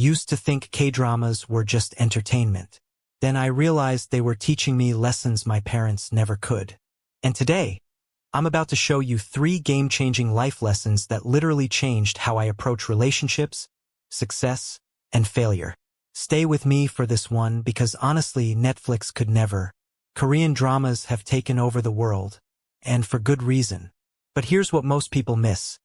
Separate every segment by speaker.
Speaker 1: Used to think K-dramas were just entertainment. Then I realized they were teaching me lessons my parents never could. And today, I'm about to show you 3 game-changing life lessons that literally changed how I approach relationships, success, and failure. Stay with me for this one because honestly, Netflix could never. Korean dramas have taken over the world, and for good reason. But here's what most people miss.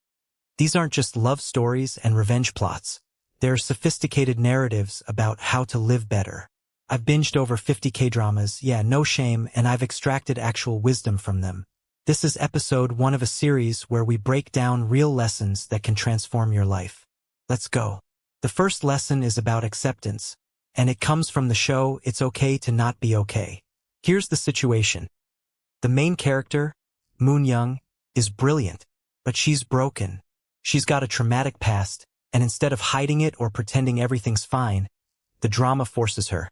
Speaker 1: These aren't just love stories and revenge plots. They're sophisticated narratives about how to live better. I've binged over 50 K-dramas, yeah, no shame, and I've extracted actual wisdom from them. This is episode 1 of a series where we break down real lessons that can transform your life. Let's go. The first lesson is about acceptance, and it comes from the show It's Okay to Not Be Okay. Here's the situation. The main character, Moon-young, is brilliant, but she's broken. She's got a traumatic past, and instead of hiding it or pretending everything's fine, the drama forces her,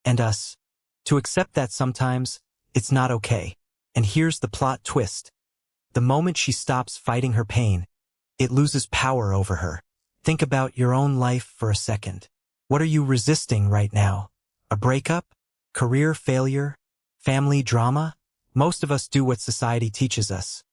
Speaker 1: and us, to accept that sometimes it's not okay. And here's the plot twist. The moment she stops fighting her pain, it loses power over her. Think about your own life for a second. What are you resisting right now? A breakup? Career failure? Family drama? Most of us do what society teaches us.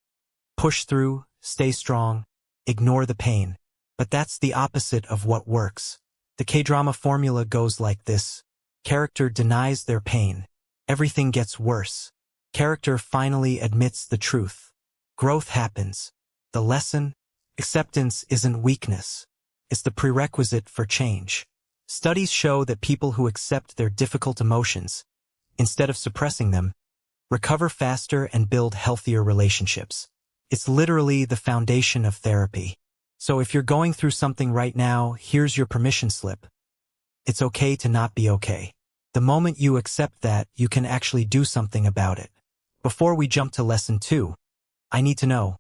Speaker 1: Push through, stay strong, ignore the pain. But that's the opposite of what works. The K-drama formula goes like this. Character denies their pain. Everything gets worse. Character finally admits the truth. Growth happens. The lesson? Acceptance isn't weakness. It's the prerequisite for change. Studies show that people who accept their difficult emotions, instead of suppressing them, recover faster and build healthier relationships. It's literally the foundation of therapy. So if you're going through something right now, here's your permission slip. It's okay to not be okay. The moment you accept that, you can actually do something about it. Before we jump to lesson 2, I need to know,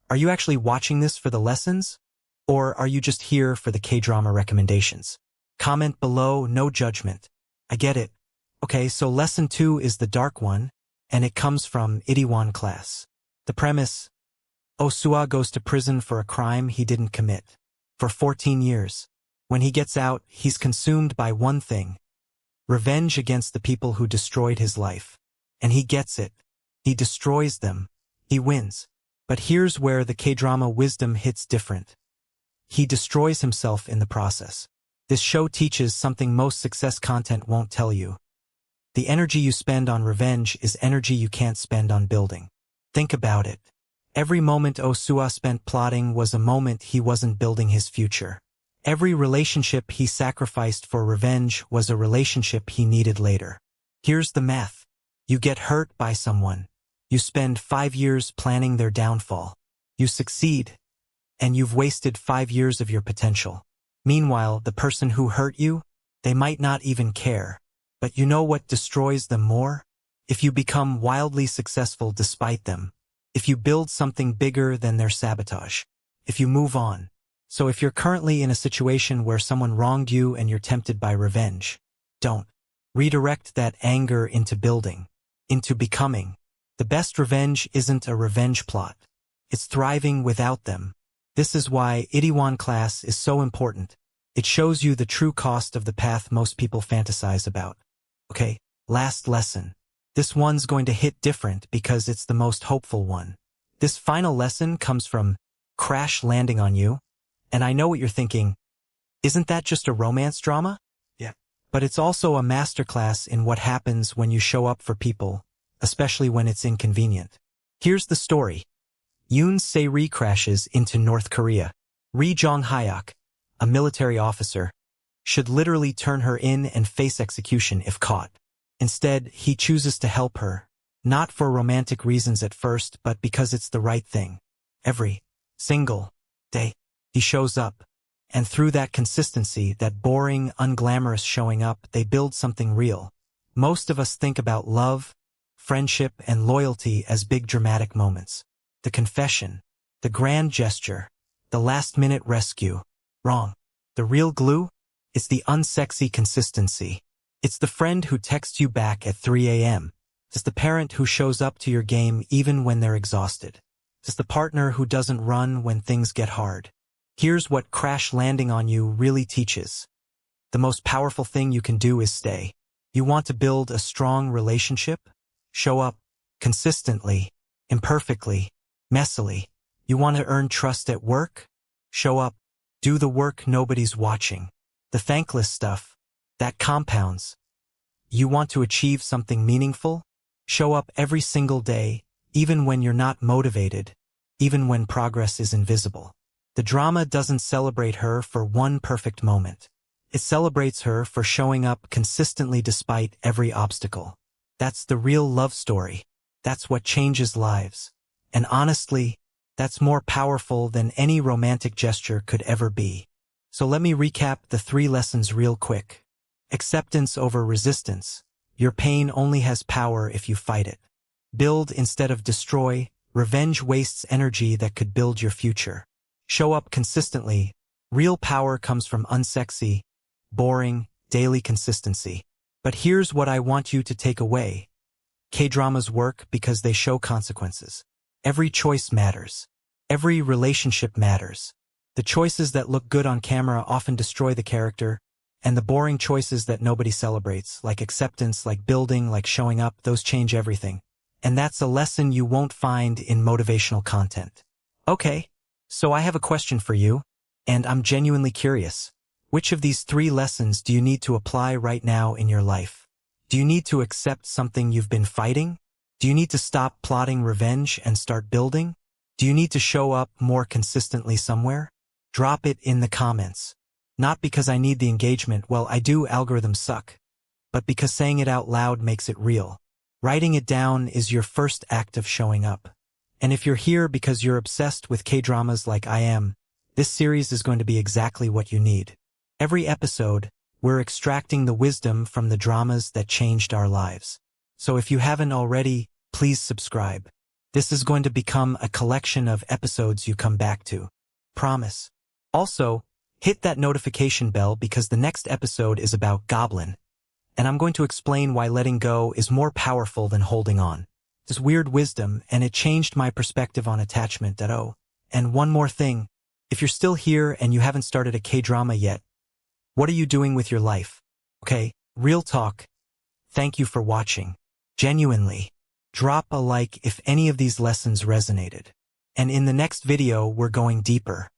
Speaker 1: are you actually watching this for the lessons? Or are you just here for the K-drama recommendations? Comment below, no judgment. I get it. Okay, so lesson 2 is the dark one, and it comes from Itaewon class. The premise: Oh-sua goes to prison for a crime he didn't commit. For 14 years. When he gets out, he's consumed by one thing: revenge against the people who destroyed his life. And he gets it. He destroys them. He wins. But here's where the K-drama wisdom hits different. He destroys himself in the process. This show teaches something most success content won't tell you. The energy you spend on revenge is energy you can't spend on building. Think about it. Every moment Oh-sua spent plotting was a moment he wasn't building his future. Every relationship he sacrificed for revenge was a relationship he needed later. Here's the math. You get hurt by someone. You spend 5 years planning their downfall. You succeed, and you've wasted 5 years of your potential. Meanwhile, the person who hurt you, they might not even care. But you know what destroys them more? If you become wildly successful despite them. If you build something bigger than their sabotage. If you move on. So if you're currently in a situation where someone wronged you and you're tempted by revenge, don't. Redirect that anger into building, into becoming. The best revenge isn't a revenge plot. It's thriving without them. This is why Itaewon class is so important. It shows you the true cost of the path most people fantasize about. Okay, last lesson. This one's going to hit different because it's the most hopeful one. This final lesson comes from Crash Landing on You. And I know what you're thinking. Isn't that just a romance drama? Yeah. But it's also a masterclass in what happens when you show up for people, especially when it's inconvenient. Here's the story. Yoon Se-ri crashes into North Korea. Ri Jong-hyuk, a military officer, should literally turn her in and face execution if caught. Instead, he chooses to help her, not for romantic reasons at first, but because it's the right thing. Every single day, he shows up, and through that consistency, that boring, unglamorous showing up, they build something real. Most of us think about love, friendship, and loyalty as big dramatic moments. The confession, the grand gesture, the last-minute rescue. Wrong. The real glue? It's the unsexy consistency. It's the friend who texts you back at 3 a.m. It's the parent who shows up to your game even when they're exhausted. It's the partner who doesn't run when things get hard. Here's what Crash Landing on You really teaches. The most powerful thing you can do is stay. You want to build a strong relationship? Show up consistently, imperfectly, messily. You want to earn trust at work? Show up. Do the work nobody's watching. The thankless stuff. That compounds. You want to achieve something meaningful? Show up every single day, even when you're not motivated, even when progress is invisible. The drama doesn't celebrate her for one perfect moment. It celebrates her for showing up consistently despite every obstacle. That's the real love story. That's what changes lives. And honestly, that's more powerful than any romantic gesture could ever be. So let me recap the 3 lessons real quick. Acceptance over resistance. Your pain only has power if you fight it. Build instead of destroy. Revenge wastes energy that could build your future. Show up consistently. Real power comes from unsexy, boring, daily consistency. But here's what I want you to take away. K-dramas work because they show consequences. Every choice matters. Every relationship matters. The choices that look good on camera often destroy the character, and the boring choices that nobody celebrates, like acceptance, like building, like showing up, those change everything. And that's a lesson you won't find in motivational content. Okay, so I have a question for you, and I'm genuinely curious. Which of these 3 lessons do you need to apply right now in your life? Do you need to accept something you've been fighting? Do you need to stop plotting revenge and start building? Do you need to show up more consistently somewhere? Drop it in the comments. Not because I need the engagement, well, I do, algorithms suck, but because saying it out loud makes it real. Writing it down is your first act of showing up. And if you're here because you're obsessed with K-dramas like I am, this series is going to be exactly what you need. Every episode, we're extracting the wisdom from the dramas that changed our lives. So if you haven't already, please subscribe. This is going to become a collection of episodes you come back to. Promise. Also, hit that notification bell because the next episode is about Goblin, and I'm going to explain why letting go is more powerful than holding on. This weird wisdom, and it changed my perspective on attachment. And one more thing, if you're still here and you haven't started a K-drama yet, what are you doing with your life? Okay, real talk. Thank you for watching. Genuinely. Drop a like if any of these lessons resonated. And in the next video, we're going deeper.